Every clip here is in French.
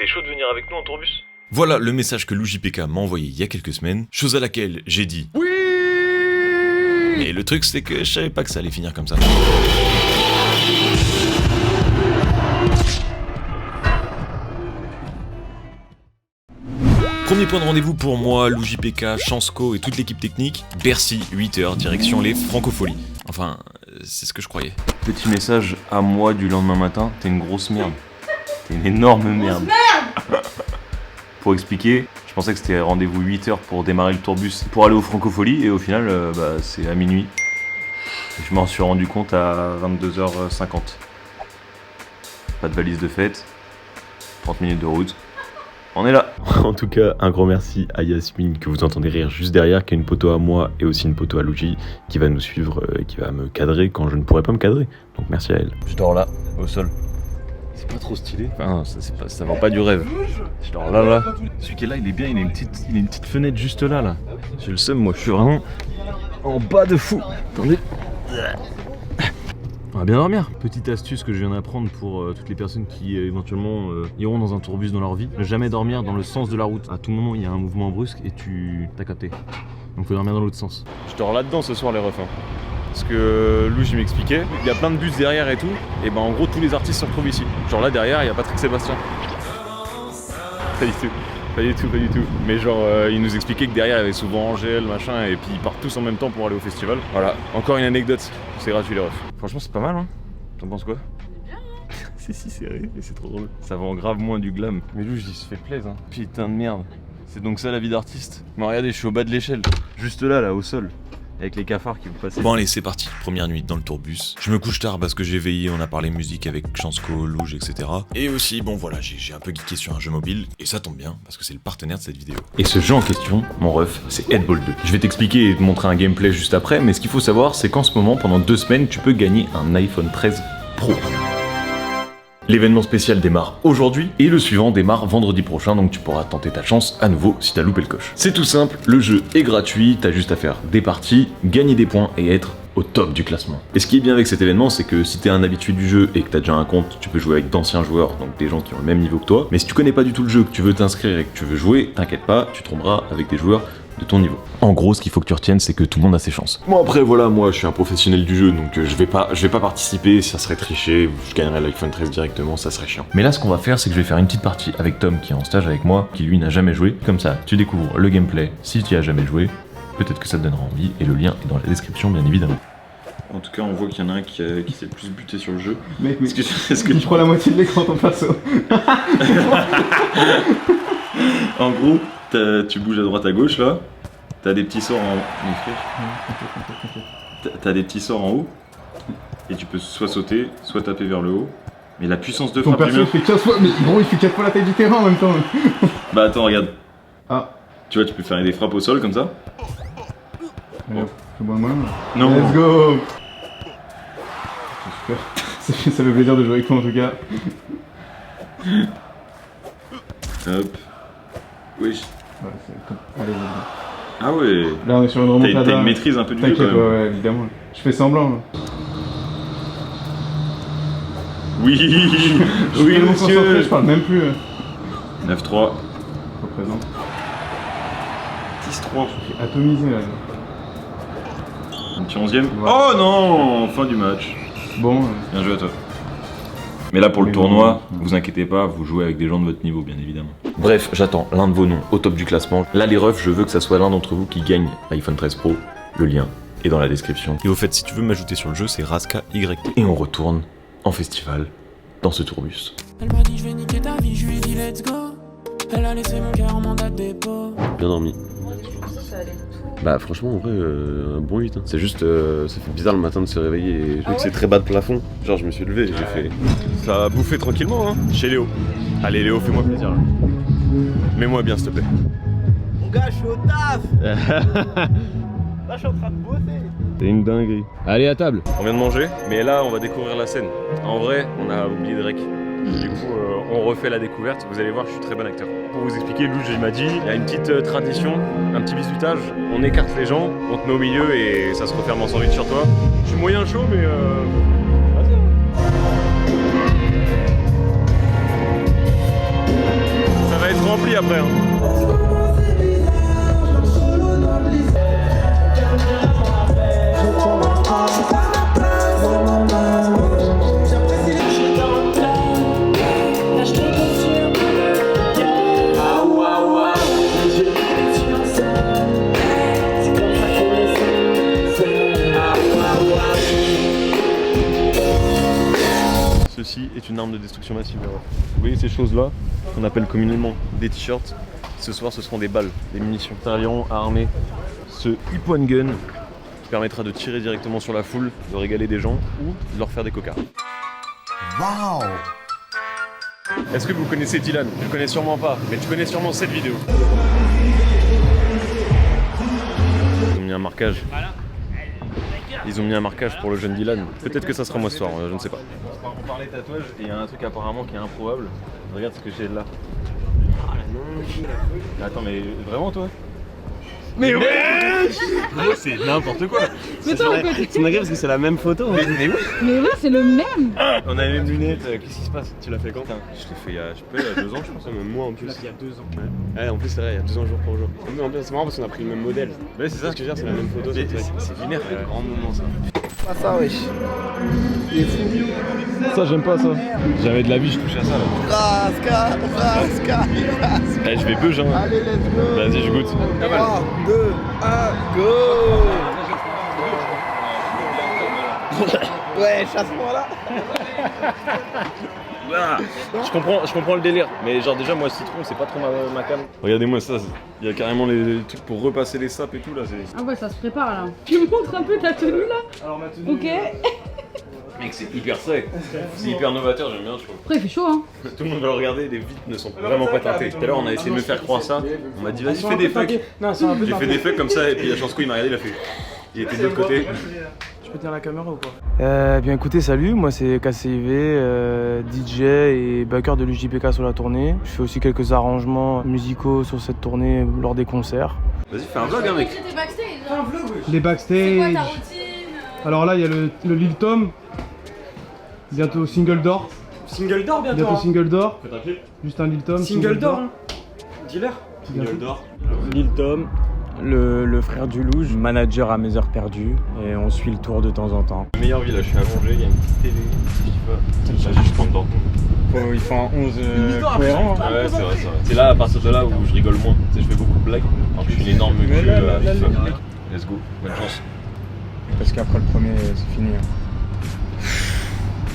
T'es chaud de venir avec nous en tourbus? Voilà le message que LouJPK m'a envoyé il y a quelques semaines, chose à laquelle j'ai dit oui. Mais le truc c'est que je savais pas que ça allait finir comme ça. Premier point de rendez-vous pour moi, LouJPK, Chansco et toute l'équipe technique, Bercy, 8h, direction les Francopholies. Enfin, c'est ce que je croyais. Petit message à moi du lendemain matin, t'es une grosse merde. T'es une énorme merde. Pour expliquer, je pensais que c'était rendez-vous 8h pour démarrer le tourbus pour aller aux Francopholies et au final, c'est à minuit. Et je m'en suis rendu compte à 22h50. Pas de valise de fête, 30 minutes de route. On est là. En tout cas, un grand merci à Yasmine que vous entendez rire juste derrière, qui est une poteau à moi et aussi une poteau à Louji, qui va nous suivre et qui va me cadrer quand je ne pourrai pas me cadrer. Donc merci à elle. Je dors là, au sol. C'est pas trop stylé. Enfin, ça vend pas du rêve. Je dors là. Celui qui est là, il est bien, il a une petite fenêtre juste là. J'ai le seum, moi, je suis vraiment en bas de fou. Attendez. On va bien dormir. Petite astuce que je viens d'apprendre pour toutes les personnes qui éventuellement iront dans un tourbus dans leur vie. Ne jamais dormir dans le sens de la route. À tout moment, il y a un mouvement brusque et t'as capté. Donc faut dormir dans l'autre sens. Je dors là-dedans ce soir les refs. Parce que Lou, je m'expliquais, il y a plein de bus derrière et tout, et ben en gros tous les artistes se retrouvent ici. Genre là derrière, il y a Patrick Sébastien. Pas du tout. Mais genre, il nous expliquait que derrière il y avait souvent Angèle, machin, et puis ils partent tous en même temps pour aller au festival. Voilà, encore une anecdote, c'est gratuit les refs. Franchement, c'est pas mal, hein. T'en penses quoi? C'est bien, hein. Si, c'est vrai, et c'est trop drôle. Ça vend grave moins du glam. Mais Lou, il se fait plaisir, hein. Putain de merde. C'est donc ça la vie d'artiste. Mais regardez, je suis au bas de l'échelle. Juste là, au sol. Avec les cafards qui vont passer. Bon allez, c'est parti, première nuit dans le tourbus. Je me couche tard parce que j'ai veillé, on a parlé musique avec Chansco, Louj, etc. Et aussi, bon voilà, j'ai un peu geeké sur un jeu mobile, et ça tombe bien, parce que c'est le partenaire de cette vidéo. Et ce jeu en question, mon ref, c'est Headball 2. Je vais t'expliquer et te montrer un gameplay juste après, mais ce qu'il faut savoir, c'est qu'en ce moment, pendant 2 semaines, tu peux gagner un iPhone 13 Pro. L'événement spécial démarre aujourd'hui et le suivant démarre vendredi prochain, donc tu pourras tenter ta chance à nouveau si t'as loupé le coche. C'est tout simple, le jeu est gratuit, t'as juste à faire des parties, gagner des points et être au top du classement. Et ce qui est bien avec cet événement, c'est que si t'es un habitué du jeu et que t'as déjà un compte, tu peux jouer avec d'anciens joueurs, donc des gens qui ont le même niveau que toi. Mais si tu connais pas du tout le jeu, que tu veux t'inscrire et que tu veux jouer, t'inquiète pas, tu tomberas avec des joueurs de ton niveau. En gros, ce qu'il faut que tu retiennes, c'est que tout le monde a ses chances. Bon après voilà, moi je suis un professionnel du jeu, donc je vais pas participer, ça serait tricher, je gagnerais l'iPhone 13 directement, ça serait chiant. Mais là ce qu'on va faire, c'est que je vais faire une petite partie avec Tom qui est en stage avec moi, qui lui n'a jamais joué. Comme ça, tu découvres le gameplay, si tu y as jamais joué, peut-être que ça te donnera envie, et le lien est dans la description bien évidemment. En tout cas, on voit qu'il y en a un qui s'est le plus buté sur le jeu. Mec, mais est-ce que tu prends la moitié de l'écran ton perso? En gros, tu bouges à droite à gauche là, t'as des petits sorts en haut. T'as des petits sorts en haut, et tu peux soit sauter, soit taper vers le haut. Mais la puissance de frappe. Ton perso il fait 15 fois, mais gros il fait 4 fois la taille du terrain en même temps. Bah attends, regarde. Ah. Tu vois, tu peux faire des frappes au sol comme ça. Allez, fais-moi le moins. Non. Let's go. Super. Ça fait plaisir de jouer avec toi en tout cas. Hop. Oui. Ouais, c'est top. Allez, vas-y. Ah ouais. Là on est sur une remontada. T'as une maîtrise un peu du jeu quand même. Ouais, évidemment. Je fais semblant. Là. Oui. Oui monsieur. Je parle même plus. 9-3. Représente. 10-3. J'ai atomisé là. Un petit 11ème. Voilà. Oh non. Fin du match. Bon. Bien joué à toi. Mais là pour le tournoi, vous inquiétez pas, vous jouez avec des gens de votre niveau bien évidemment. Bref, j'attends l'un de vos noms au top du classement. Là les refs, je veux que ça soit l'un d'entre vous qui gagne l'iPhone 13 Pro. Le lien est dans la description. Et au fait, si tu veux m'ajouter sur le jeu, c'est RaskaYT. Et on retourne en festival dans ce tourbus. Elle m'a dit je vais niquer ta vie, je lui ai dit let's go. Elle a laissé mon cœur en mandat de dépôt. Bien dormi. Bah franchement en vrai un bon 8 hein. C'est juste ça fait bizarre le matin de se réveiller et je trouve que c'est très bas de plafond. Genre je me suis levé et j'ai fait. Ça va bouffer tranquillement hein, chez Léo. Allez Léo, fais-moi plaisir là. Mets-moi bien s'il te plaît. Mon gars, je suis au taf. Là je suis en train de bosser. T'es une dinguerie. Allez à table. On vient de manger, mais là on va découvrir la scène. En vrai, on a oublié Drake. Du coup, on refait la découverte. Vous allez voir, je suis très bon acteur. Pour vous expliquer, Louj il m'a dit, il y a une petite tradition, un petit bisutage. On écarte les gens, on te met au milieu et ça se referme en 108 sur toi. Je suis moyen chaud, mais vas-y. l'ampli après. Hein. Ceci est une arme de destruction massive. Vous voyez ces choses-là, qu'on appelle communément des t-shirts. Ce soir, ce seront des balles, des munitions. Nous servirons à armer ce hip-one gun qui permettra de tirer directement sur la foule, de régaler des gens ou de leur faire des cocards. Waouh! Est-ce que vous connaissez Dylan? Tu le connais sûrement pas, mais tu connais sûrement cette vidéo. Ils ont mis un marquage. Ils ont mis un marquage pour le jeune Dylan. Peut-être que ça sera moi ce soir, je ne sais pas. On parlait tatouage et il y a un truc apparemment qui est improbable. Regarde ce que j'ai là. Ah non. Attends, mais vraiment toi? Mais ouais. C'est n'importe quoi. Mais toi, c'est magnifique parce que c'est la même photo. Mais oui. Mais ouais, c'est le même. On a les mêmes lunettes. Qu'est-ce qui se passe? Tu l'as fait quand? Je l'ai fait il y a 2 ans, je pense. Même moi en plus. Il y a 2 ans. Ouais, en plus c'est vrai, il y a 2 ans jour pour jour. Mais en plus, c'est marrant parce qu'on a pris le même modèle. Ouais, c'est ça. Ce que je veux dire, c'est la même photo. C'est lunaire, c'est un grand moment ça. Pas ça, wesh. Il est fou. Ça, j'aime pas ça. Jamais de la vie je touche à ça là. Rasca. Eh, je vais beuge hein. Allez, let's go. Vas-y, je goûte. 3, 2, 1, go. Ouais, chasse-moi là. Ah, je comprends le délire, mais genre déjà moi citron c'est pas trop ma cam. Regardez-moi ça, il y a carrément les trucs pour repasser les sapes et tout là. Ah ouais, ça se prépare là. Tu me montres un peu ta tenue là? Alors ma tenue. Ok. Mec, c'est hyper sec, c'est hyper novateur, j'aime bien je trouve. Après il fait chaud hein. Tout le monde va le regarder, les vitres ne sont vraiment pas teintées. Tout à l'heure on a essayé de me faire croire ça, on m'a dit vas-y fais des fucks. J'ai fait des fucks comme ça et puis la chance il m'a regardé, il a fait. Il était de l'autre côté. Je peux tenir la caméra ou pas? Bien écoutez, salut, moi c'est KCIV, DJ et backer de l'UJPK sur la tournée. Je fais aussi quelques arrangements musicaux sur cette tournée lors des concerts. Vas-y fais un vlog hein mec. Tes backstage. Un vlog, oui. Les C'est quoi backstage. ta routine? Alors là il y a le Lil Tom. Bientôt single d'or. Single d'or bientôt. Bientôt Hein. single d'or. Faites un clip. Juste un Lil Tom. Single d'or. Hein. Dealer. Single d'or. Lil Tom, le frère du loup, manager à mes heures perdues, et on suit le tour de temps en temps. La meilleure vie là, je suis allongé, il y a une petite télé, je prends dedans. Il faut un 11 cohérent. Hein. Ouais, c'est vrai. C'est là, à partir de là où je rigole moins. Tu sais, je fais beaucoup de blagues. Alors que je suis une énorme cul à FIFA. Let's go, bonne chance. Parce qu'après le premier, c'est fini. Hein.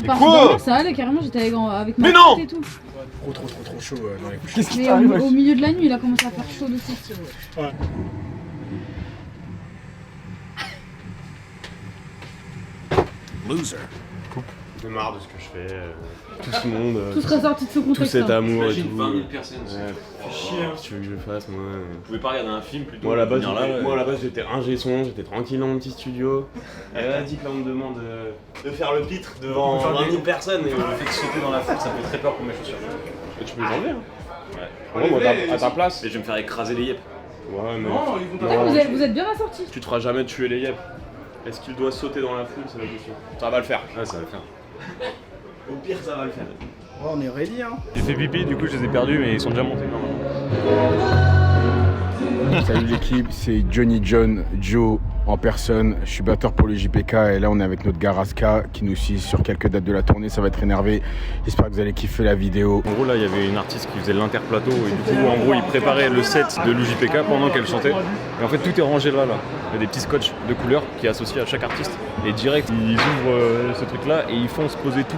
Par contre, ça allait carrément, j'étais avec ma Mais non tête et tout. Trop chaud dans les couches. Qu'est-ce qui Mais t'arrive? au milieu de la nuit, il a commencé à faire chaud dessus. Ouais. Loser. J'en ai marre de ce que je fais. Tout ce monde. Tout serait sorti de ce Tout contexte. cet amour et Imagine tout. 20 000 personnes. Ouais, chier, hein. Si tu veux que je le fasse, moi. Vous pouvez pas regarder un film plutôt. Moi à la que base, de venir là, j'étais ingé son, j'étais tranquille dans mon petit studio. Et là, dit que là on me demande de faire le pitre devant 20 000 personnes. Et Le fait de sauter dans la foule, ça me fait très peur pour mes chaussures. tu peux les enlever, hein. Ouais. Ouais, moi, à ta place. Et je vais me faire écraser les yeux. Ouais, mais. Putain, vous êtes bien assortis. Tu te feras jamais tuer les yeux. Est-ce qu'il doit sauter dans la foule, c'est la question. Ça va le faire. Ouais, ça va le faire. Au pire, ça va le faire. Oh, on est ready hein. J'ai fait pipi, du coup je les ai perdus, mais ils sont déjà montés normalement. Salut l'équipe, c'est Johnny John, Joe en personne. Je suis batteur pour le JPK et là on est avec notre gars Rasca qui nous suit sur quelques dates de la tournée. Ça va être énervé. J'espère que vous allez kiffer la vidéo. En gros là il y avait une artiste qui faisait l'interplateau et du coup en gros il préparait le set de l'UJPK pendant qu'elle chantait. Et en fait tout est rangé là. Il y a des petits scotch de couleur qui est associé à chaque artiste. Et direct ils ouvrent ce truc là et ils font se poser tout.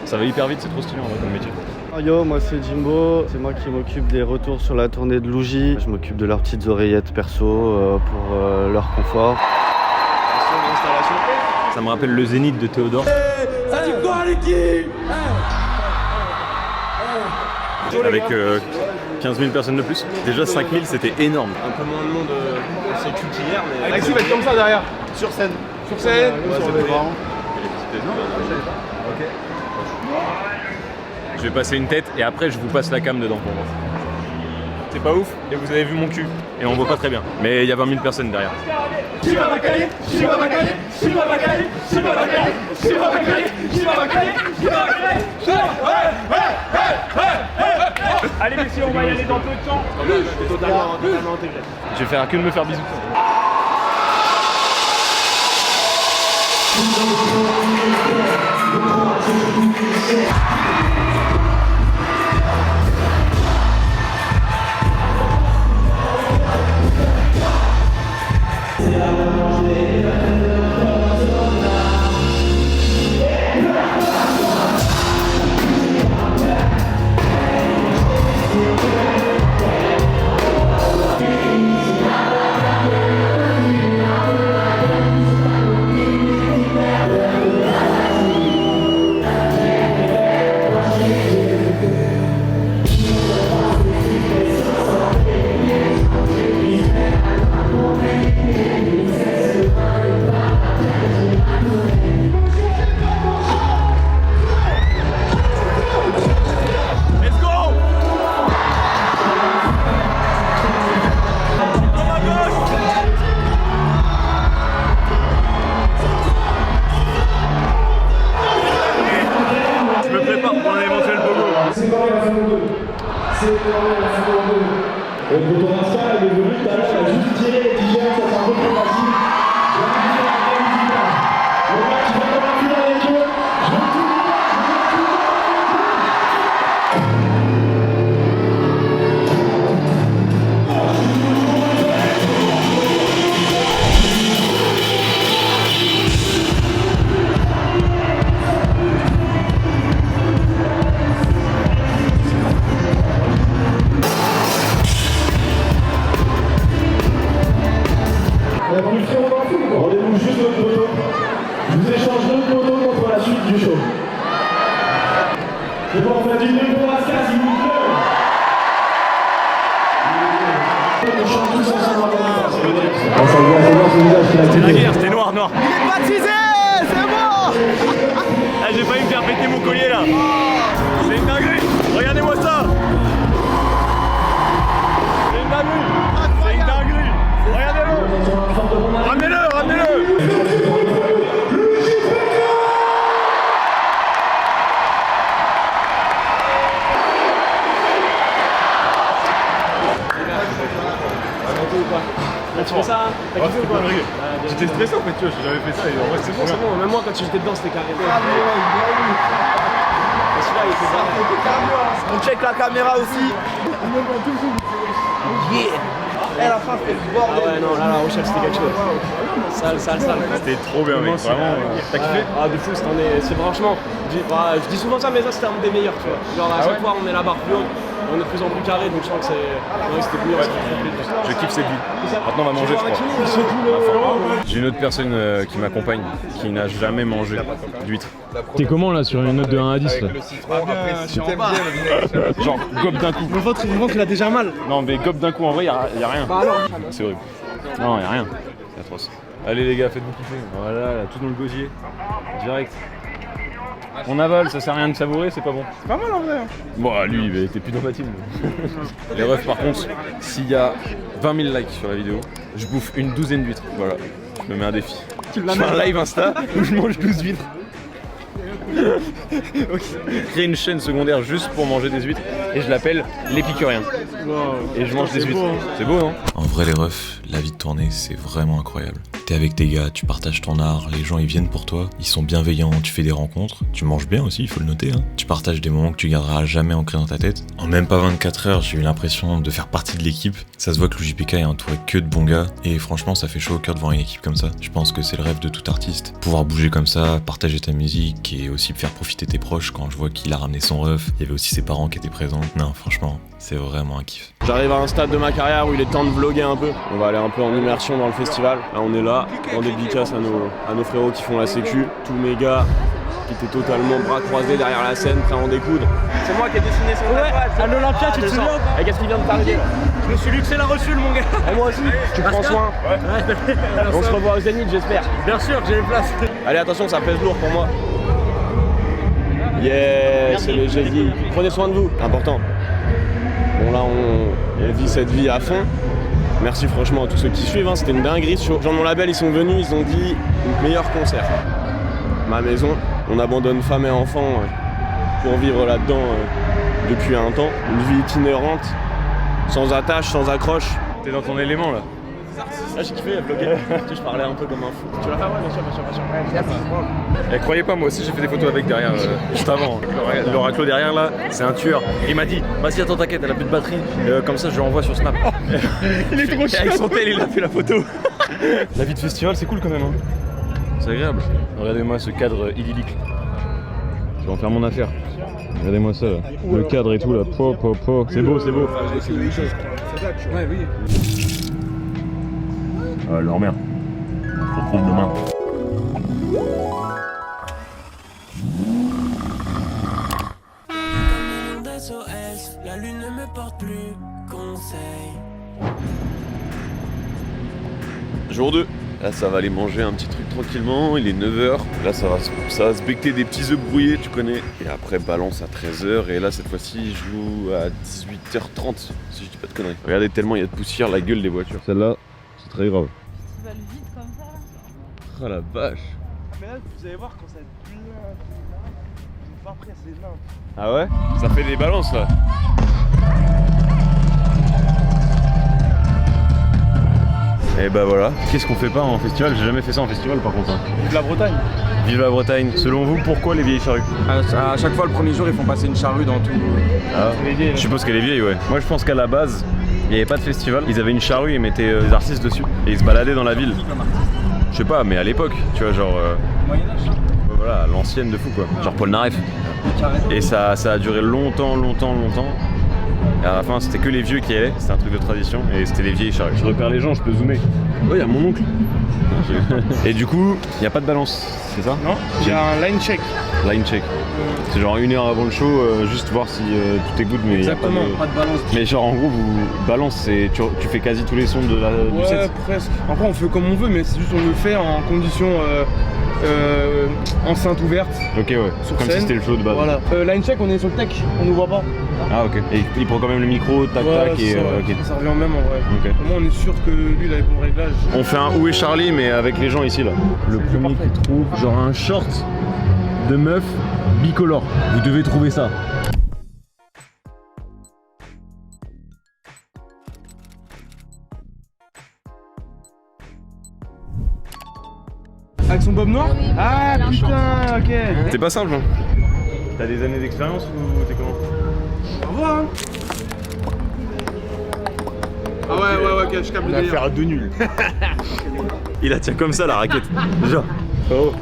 Ça va hyper vite, c'est trop stylé en vrai comme métier. Yo, moi c'est Jimbo, c'est moi qui m'occupe des retours sur la tournée de Louji. Je m'occupe de leurs petites oreillettes perso pour leur confort. Ça me rappelle le Zénith de Théodore. Avec 15 000 personnes de plus. Déjà 5 000 c'était énorme. Un peu moins de monde c'est qu'hier, mais. Alexis va être comme ça derrière. Sur scène. Sur scène. Sur le devant. Je vais passer une tête et après je vous passe la cam dedans pour voir. c'est pas ouf, et vous avez vu mon cul, et on voit pas très bien. Mais il y a 20 000 personnes derrière. Allez messieurs, on va y aller dans peu de temps. Je suis totalement intégré. Je vais faire que de me faire bisous. Rendez-vous juste notre photo. Je vous échange notre photo contre la suite du show. C'est bon, on fait du bruit pour Aska, s'il vous plaît. On chante tous ensemble. C'était la guerre, c'était noir. Il est baptisé, c'est bon. Ah, j'ai failli me faire péter mon collier là. C'est une dinguerie. Regardez-moi ça. C'est une dinguerie. C'est une dinguerie. Regardez-le. Ramenez-le, ramenez-le. Tu fais ça, hein? T'as kiffé ou quoi? J'étais stressé en fait, tu vois, j'ai jamais fait ça et en vrai c'est bon. C'est bon, même moi quand j'étais dedans c'était carré. Celui-là il était barré. On check la caméra aussi. Yeah. Eh, la fin c'était le bordel. Ah ouais, non, là la Rochelle c'était quelque chose. Sale. C'était trop bien mec, vraiment. T'as kiffé? Ah de fou, c'est franchement, je dis souvent ça mais ça c'était un des meilleurs, tu vois. Genre à chaque fois on met la barre plus haut. On est de plus en plus carré, donc je sens que c'était plus haut. Je kiffe cette vie. Maintenant on va manger, je crois. J'ai une autre personne qui m'accompagne qui n'a jamais mangé d'huître. T'es comment là sur une note de 1 à 10 là? Genre gobe d'un coup. Le ventre il a déjà mal. Non mais gobe d'un coup en vrai y'a rien. Bah alors. C'est horrible. Non y'a rien. C'est atroce. Allez les gars, faites-vous kiffer. Voilà, là, tout dans le gosier. Direct. On avale, ça sert à rien de savourer, c'est pas bon. C'est pas mal en vrai. Bon, lui, t'es plus dans ma team. Les refs, par contre, s'il y a 20 000 likes sur la vidéo, je bouffe une douzaine d'huîtres. Voilà, je me mets un défi. Je fais un live Insta où je mange 12 huîtres. Créer une chaîne secondaire juste pour manger des huîtres et je l'appelle l'épicurien. Et je mange des huîtres. C'est beau, non? En vrai, les refs, la vie de tournée, c'est vraiment incroyable. T'es avec tes gars, tu partages ton art, les gens ils viennent pour toi, ils sont bienveillants, tu fais des rencontres, tu manges bien aussi, il faut le noter, hein. Tu partages des moments que tu garderas jamais ancrés dans ta tête. En même pas 24 heures, j'ai eu l'impression de faire partie de l'équipe. Ça se voit que le JPK est entouré que de bons gars et franchement ça fait chaud au cœur de voir une équipe comme ça. Je pense que c'est le rêve de tout artiste. Pouvoir bouger comme ça, partager ta musique et aussi faire profiter tes proches. Quand je vois qu'il a ramené son ref, il y avait aussi ses parents qui étaient présents. Non, franchement, c'est vraiment un kiff. J'arrive à un stade de ma carrière où il est temps de vlogger un peu. On va aller un peu en immersion dans le festival. Là on est là, en dédicace à nos frérots qui font la sécu. Tous mes gars qui étaient totalement bras croisés derrière la scène, prêts à en découdre. C'est moi qui ai dessiné son tatouage. À l'Olympia, tu te souviens? Et qu'est-ce qui vient de t'arriver là? Je me suis luxé la reçue mon gars. Et moi aussi, tu prends soin. On se revoit au Zénith j'espère. Bien sûr, j'ai les places. Allez attention, ça pèse lourd pour moi. Yeah, c'est le jeudi. Prenez soin de vous, important. Bon là on vise cette vie à fond. Merci franchement à tous ceux qui suivent, hein. C'était une dinguerie. Genre mon label, ils sont venus, ils ont dit meilleur concert. Ma maison, on abandonne femme et enfants pour vivre là-dedans depuis un temps. Une vie itinérante, sans attache, sans accroche. T'es dans ton élément là. Ah, j'ai kiffé vlogger, je parlais un peu comme un fou. Tu vas faire? Ouais, bien sûr, bien sûr. Et croyez pas, moi aussi j'ai fait des photos avec derrière, juste avant. Le raclo derrière là, c'est un tueur. Il m'a dit, vas-y attends t'inquiète, elle a plus de batterie, comme ça je lui envoie sur Snap. Il est trop chiant. Avec son tel il a fait la photo. La vie de festival c'est cool quand même. Hein. C'est agréable. Regardez-moi ce cadre idyllique. Je vais en faire mon affaire. Regardez-moi ça là. Le cadre et tout là. C'est beau, c'est beau. Ouais, oui. Leur mère. On se retrouve demain. SOS, la lune ne me porte plus conseil. Jour 2. Là, ça va aller manger un petit truc tranquillement. Il est 9h. Là, ça va se becter des petits œufs brouillés, tu connais. Et après, balance à 13h. Et là, cette fois-ci, il joue à 18h30, si je dis pas de conneries. Regardez tellement il y a de poussière, la gueule des voitures. Celle-là, c'est très grave. Tu vas le vide comme ça là? Oh la vache. Mais là, vous allez voir quand ça va être plein. Vous êtes pas prêts, c'est énorme. Ah ouais? Ça fait des balances là. Et bah voilà, qu'est-ce qu'on fait pas en festival? J'ai jamais fait ça en festival par contre. Vive la Bretagne. Vive la Bretagne. Selon vous, pourquoi les vieilles charrues? À chaque fois, le premier jour, ils font passer une charrue dans tout. Ah, je suppose qu'elle est vieille, ouais. Moi je pense qu'à la base, il n'y avait pas de festival. Ils avaient une charrue et ils mettaient des artistes dessus. Et ils se baladaient dans la ville. Je sais pas, mais à l'époque, tu vois, genre... Moyen-Âge. Voilà, l'ancienne de fou quoi. Genre Paul Naref. Et ça a duré longtemps. Et à la fin, c'était que les vieux qui y allaient, c'était un truc de tradition, et c'était les vieilles charrues. Je repère les gens, je peux zoomer. Oh, il y a mon oncle. Et du coup, il n'y a pas de balance, c'est ça? Non, il y a un line check. Line check. C'est genre 1 heure avant le show, juste voir si tout est good, mais il n'y a Exactement, pas de balance. Mais genre en gros, balance, c'est tu fais quasi tous les sons du set. Ouais, presque. Après, on fait comme on veut, mais c'est juste on le fait en condition enceinte ouverte. Ok, ouais. Sur Comme scène. si c'était le show de base. Voilà. Line check, on est sur le tech, on nous voit pas. Ah ok. Et il prend quand même le micro, tac Ouais, tac et ok. Ça revient même en vrai. Ok. Au moins, on est sûr que lui, il a les bons réglages. On fait un Où est Charlie mais avec les gens ici là. Le premier qui trouve genre un short de meuf bicolore. Vous devez trouver ça. Avec son bob noir? Ah putain, ok. C'est pas simple hein. T'as des années d'expérience ou t'es comment? Au revoir hein. Ah ouais, ok, je capte le délire. Affaire de nul. Il la tient comme ça la raquette. Genre. Oh.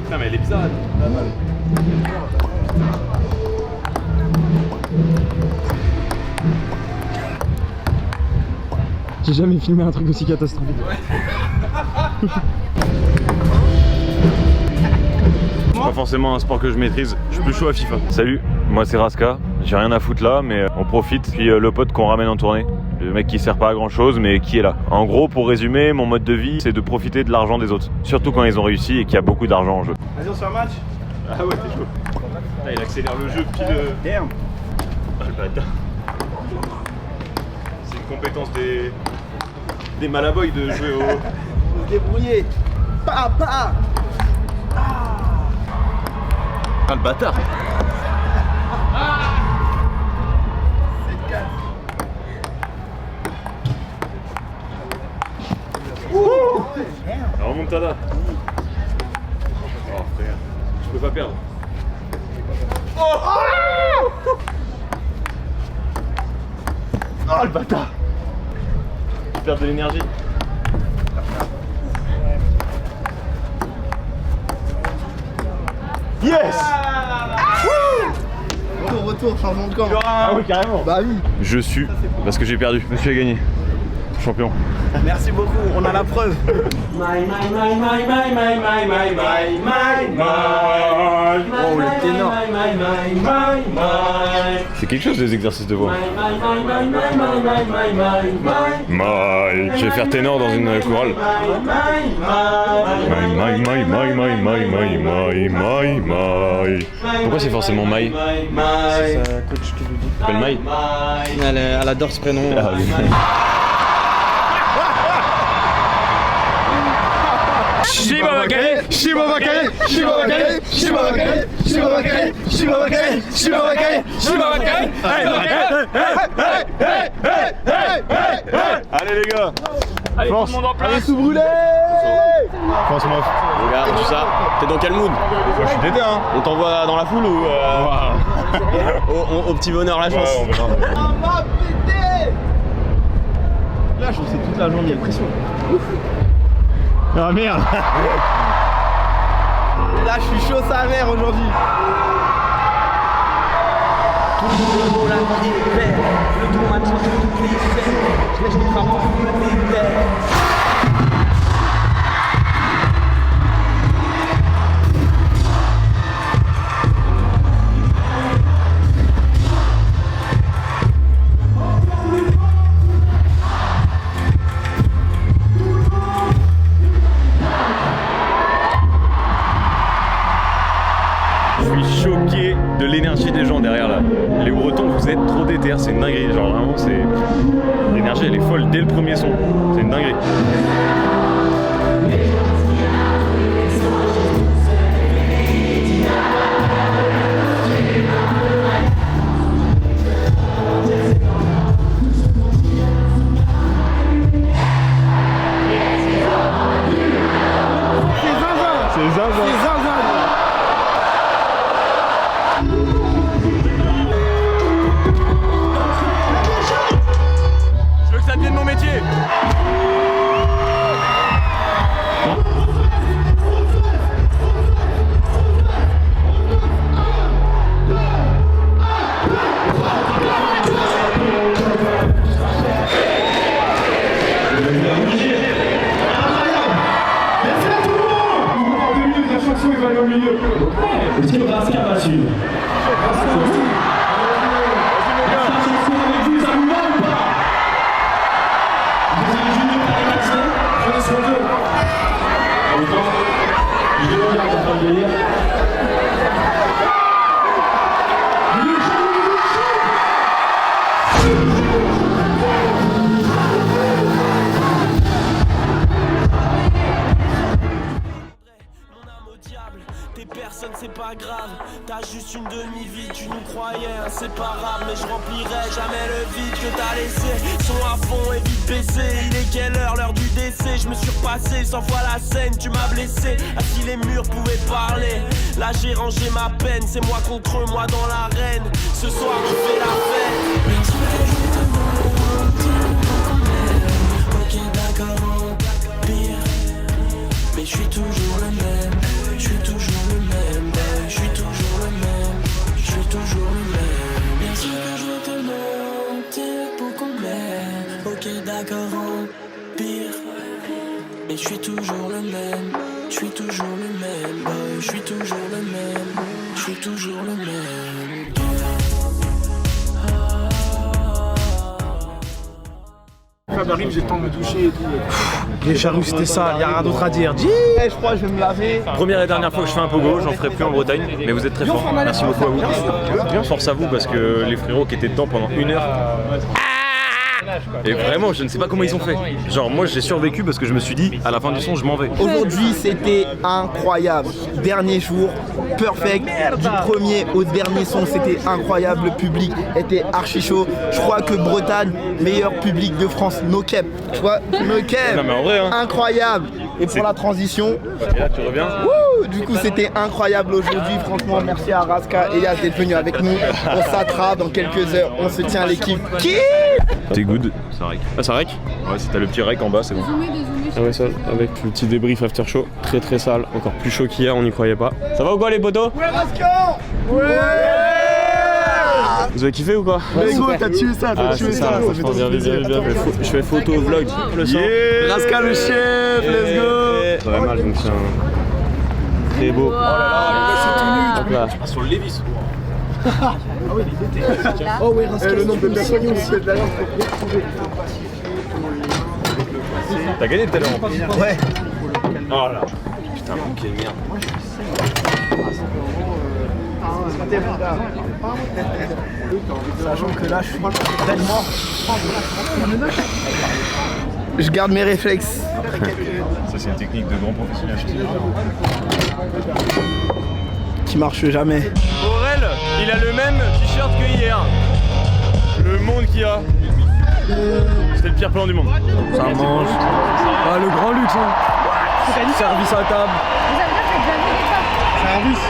Putain mais elle est bizarre. J'ai jamais filmé un truc aussi catastrophique. C'est pas forcément un sport que je maîtrise, je suis plus chaud à FIFA. Salut, moi c'est Raska, j'ai rien à foutre là mais on profite. Puis le pote qu'on ramène en tournée, le mec qui sert pas à grand chose mais qui est là. En gros pour résumer, mon mode de vie c'est de profiter de l'argent des autres. Surtout quand ils ont réussi et qu'il y a beaucoup d'argent en jeu. Vas-y, on se fait un match. Ah ouais t'es chaud. Là, il accélère le jeu pile... Damn. Ah le bâtard. C'est une compétence des Malaboys de jouer au... Faut se débrouiller. Pa. Ah le bâtard. La remontada. Oh frère, je peux pas perdre. Oh le bâtard. Je perds de l'énergie. Yes. Retour, changement de camp. Ah oui carrément. Bah oui. Je suis, parce que j'ai perdu, monsieur a gagné. Champion. Merci beaucoup, on a la preuve. Oh le ténor. C'est quelque chose des exercices de voix. Je vais faire ténor dans une chorale. Pourquoi c'est forcément maï? C'est sa coach qui lui dit. T'appelles Maï? Elle adore ce prénom. Ah, oui. Allez les gars. Allez, tout le monde en place. Allez, tout brûlé. Franchement, Regarde tout ça. T'es dans quel mood? moi je suis déter hein. On t'envoie dans la foule ou au petit bonheur la chance? Ouais, on verra. Là, je sais toute la journée, pression. Ah merde. Là, je suis chaud sa mère aujourd'hui. Tout la vie est belle. Le tour m'a changé toutes les scènes. Je laisse les frappes pour me déterre. Je suis choqué de l'énergie des gens derrière là. Les Bretons, vous êtes trop déter, c'est une dinguerie. Genre vraiment, c'est. L'énergie elle est folle dès le premier son. C'est une dinguerie. C'est zinzin. Je veux que ça devienne mon métier. Est-ce que Raska va suivre? Ça vous va ou pas? Vous avez juste de parler d'accès, prenez soin d'eux. Autant, je regarde en train de lire. T'es personne, c'est pas grave. T'as juste une demi-vie, tu nous croyais inséparables. Mais je remplirai jamais le vide que t'as laissé. Son à fond et vite baissé. Il est quelle heure, l'heure du décès? Je me suis repassé 100 fois la scène, tu m'as blessé. Ah, si les murs pouvaient parler. Là j'ai rangé ma peine, c'est moi contre moi dans l'arène. Ce soir on fait la fête. Ok d'accord, pire. Mais je suis toujours le même. Je suis toujours le même, je suis toujours le même, je suis toujours le même. Bien sûr que je veux te mentir pour qu'on m'aime. Ok d'accord, pire. Mais je suis toujours le même, je suis toujours le même, je suis toujours le même, je suis toujours le même. Quand j'arrive, j'ai le temps de me toucher et tout. Les charrues, c'était ça, il n'y a rien d'autre à dire. Je crois que je vais me laver. Première et dernière fois que je fais un pogo, j'en ferai plus en Bretagne, mais vous êtes très forts. Merci beaucoup à vous. Bien force à vous parce que les frérots qui étaient dedans pendant 1 heure. Et vraiment, je ne sais pas comment ils ont fait. Genre, moi j'ai survécu parce que je me suis dit, à la fin du son, je m'en vais. Aujourd'hui, c'était incroyable. Dernier jour, perfect. Du premier au dernier son, c'était incroyable. Le public était archi chaud. Je crois que Bretagne, meilleur public de France, no cap. Tu vois, no cap. Non mais en vrai, hein. Incroyable. Et pour la transition, Et là, tu reviens. du coup, c'était incroyable aujourd'hui. Franchement, merci à Raska et Elias d'être venu avec nous. On s'attrape dans quelques heures. On se tient à l'équipe. T'es good. Ça rec. Ah ça rec? Ouais, si t'as le petit rec en bas, c'est bon. Ah ouais ça, avec le petit débrief after show, très très sale, encore plus chaud qu'hier, on n'y croyait pas. Ça va ou quoi les potos? Ouais, Raska. Ouais. Vous avez kiffé ou quoi? Let's go, t'as tué ça, Ah c'est ça, franchement bien, je fais photo, vlog, le sang. Raska le chef, let's go. Très mal donc c'est un... Très beau. Oh là là, Hop là. Sur le Lévis. Ah oui, il était. Oh ouais, Raska, le nombre de personnes aussi de la langue pour retrouver. T'as gagné tout à l'heure. Ouais. Oh là. Putain, bouquet de merde. Sachant que là, je suis tellement... Je garde mes réflexes. Ça, c'est une technique de grand professionnel. Qui marche jamais. Aurel, il a le même t-shirt que hier. Le monde qu'il y a. C'était le pire plan du monde. Ça mange. Ah, le grand luxe, hein. Service à table. Service.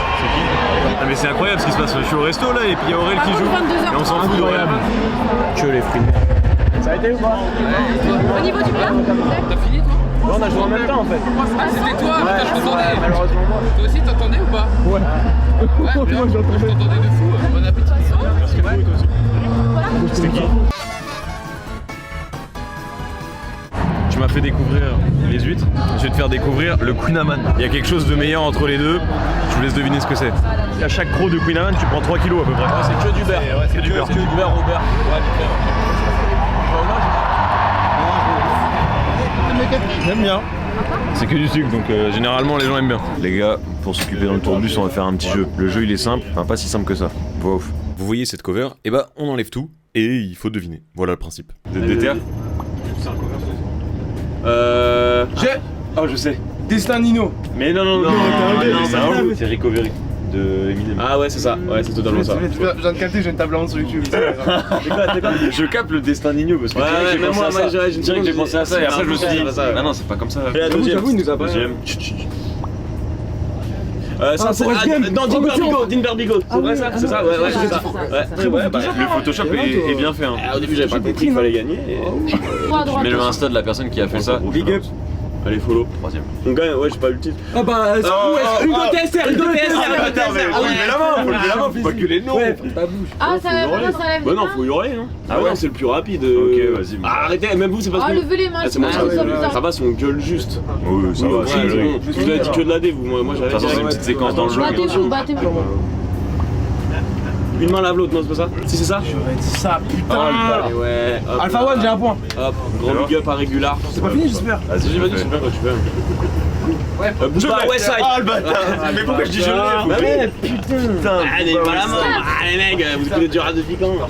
Ah mais c'est incroyable ce qui se passe. Je suis au resto là et puis il y a Aurel qui joue. Et on s'en fout d'Aurel. Que les fruits. Ça a été ou pas? Au niveau du plat, T'as fini toi? Ouais, on a joué en même temps en fait. ah, c'était toi, putain, je t'entendais. Malheureusement moi. Toi aussi, t'entendais ou pas? Ouais. Ouais, bien, je t'entendais de fou. Bon appétit. C'était qui? Tu m'as fait découvrir les huîtres, je vais te faire découvrir le Queen Amman. Il y a quelque chose de meilleur entre les deux, je vous laisse deviner ce que c'est. À chaque croc de Queen Amman, tu prends 3 kilos à peu près. Ouais, c'est que du beurre. Ouais, c'est du beurre. C'est que du beurre au beurre. Ouais, du beurre. J'aime bien. C'est que du sucre, donc généralement les gens aiment bien. Les gars, pour s'occuper dans le tourbus, on va faire un petit jeu. Le jeu il est simple, enfin pas si simple que ça. Wow. Vous voyez cette cover? Et bah on enlève tout et il faut deviner. Voilà le principe. Vous êtes déter? Oh, je sais. Destin Nino. Mais non, c'est Rico Verri de Eminem. Ah ouais, c'est ça. Ouais, c'est totalement ça. Je viens de capter, j'ai une table ronde sur YouTube. Je capte le destin Nino parce que Ouais, même moi, j'ai direct j'ai pensé à ça et après je me suis dit, ah non, c'est pas comme ça. Et la deuxième. J'avoue, il nous a pas. Deuxième. Ça, c'est. Non, Dinber Bigot. C'est vrai ça? C'est ça, ouais, c'est ça. Ouais, ouais, bah, Le Photoshop est bien fait. Hein. au début, j'avais pas compris qu'il fallait gagner. Je mets le Insta de la personne qui a fait ça. Big up. Allez, follow. Troisième. On gagne, ouais, j'ai pas eu le titre. Ah bah, Hugo TSR, Hugo TSR. Mais faut lever la main, faut pas que les noms. Ouais, ta bouche. Ah, ça lève. Bah non, faut hurler, non? Ah ouais, c'est le plus rapide. Ok, vas-y. Arrêtez, même vous, c'est pas Ah, ce que. levez les mains. C'est bon, ça va si on gueule juste. Oui, ça va, c'est bon. Vous avez dit que de la D, vous. Moi, j'avais dit. C'est une petite séquence dans le jeu. Battez-vous. Une main lave l'autre, non, c'est pas ça? Si, c'est ça? J'aurais dit ça, putain. Ouais. Alpha One, j'ai un point. Hop, grand big up à Régular. C'est pas fini, j'espère. Vas-y, tu peux. Bouge pas, Westside. Ah le bâtard. Mais pourquoi je dis je l'ai? Bah ouais, putain. Ah, n'ayez pas la main. Ah, les mecs, vous écoutez du rap depuis quand?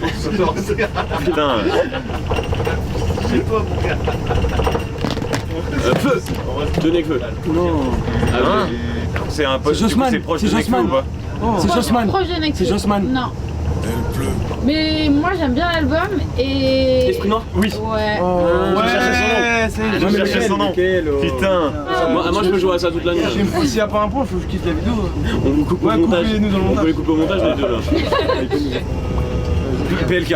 Putain. Feu. Tenez feu. Non. C'est un pote, c'est proche de Nekfeu ou pas? C'est Jossman. C'est Jossman. Non. Mais moi j'aime bien l'album et. Esprit Noir? Oui. Ouais. Je cherchais son nom. Putain. Moi je peux jouer à ça toute la nuit. S'il y a pas un point, faut que je quitte la vidéo. On vous coupe au montage. Coupez-nous dans le On montage. peut les couper au montage les deux là. PLK.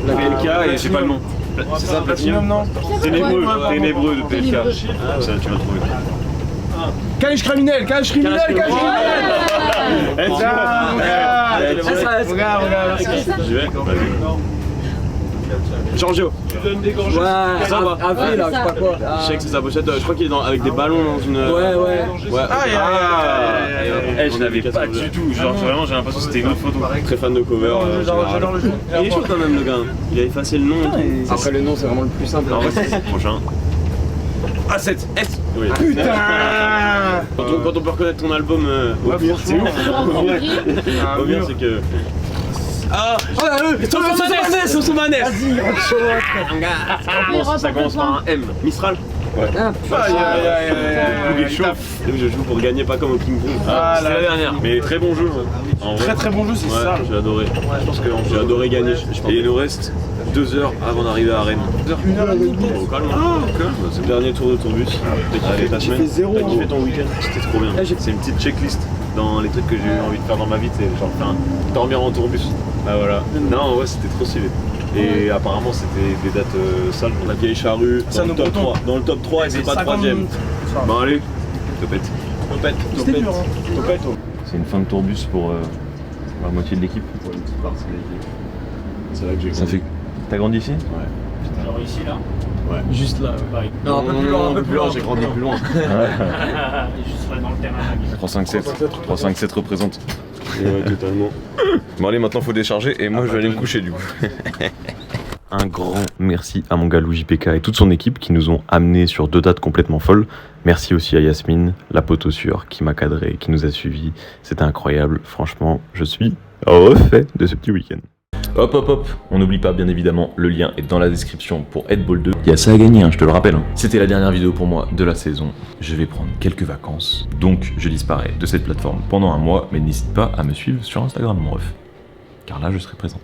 PLK et j'ai pas le nom. C'est ça, Platinum? Non. Ténébreux de PLK. Ça, tu vas trouver. Cage criminel, cage criminel, cage criminel. Regarde. J'y vais. Giorgio. Ouais, avril là, je sais pas quoi. Je sais que c'est sa pochette, je crois qu'il est avec des ballons dans une. Ouais. Je l'avais pas du tout. Genre vraiment, j'ai l'impression que c'était une autre photo. Très fan de cover. J'adore le jeu. Il est chaud quand même le gars. Il a effacé le nom. Après le nom c'est vraiment le plus simple. En vrai, c'est le prochain. A7 S. Oui. Putain. Quand on peut reconnaître ton album au pire, c'est ouf. Au pire, c'est que. Ah! Sosomanes! Vas-y, ça commence par un M. Mistral? Ouais. Il est chaud. Je joue pour gagner, pas comme au King Kong. C'est la dernière. Mais très bon jeu. Très bon jeu, c'est ça. J'ai adoré. Je pense que j'ai adoré gagner. Et il nous reste 2 heures avant d'arriver à Rennes. Au calme. C'est le dernier tour de tourbus. T'as kiffé ta semaine? T'as kiffé ton week-end? C'était trop bien. C'est une petite checklist dans les trucs que j'ai eu envie de faire dans ma vie. C'est genre dormir en tourbus. Ah voilà. Non, ouais, c'était trop stylé. Et apparemment c'était des dates sales pour la vieille charrue dans le top 3. Dans le top 3 et c'est pas 3ème. Bon allez, topette. C'était dur. C'est une fin de tourbus pour la moitié de l'équipe. C'est là que j'ai Ça fait. T'as grandi ici? Ouais. Alors ici là? Ouais. Juste là. Non, un peu plus loin, j'ai grandi plus loin. Et je serai dans le terrain. 357 représente. Ouais, totalement. Bon allez, maintenant faut décharger et moi je vais aller me coucher du coup. Un grand merci à mon gars Lou JPK et toute son équipe qui nous ont amenés sur 2 dates complètement folles. Merci aussi à Yasmine, la poteau sûre, qui m'a cadré, qui nous a suivis. C'était incroyable. Franchement, je suis refait de ce petit week-end. Hop hop hop, on n'oublie pas bien évidemment, le lien est dans la description pour Headball 2. Il y a ça à gagner, hein, je te le rappelle. C'était la dernière vidéo pour moi de la saison. Je vais prendre quelques vacances, donc je disparais de cette plateforme pendant un mois, mais n'hésite pas à me suivre sur Instagram mon ref. Car là je serai présent.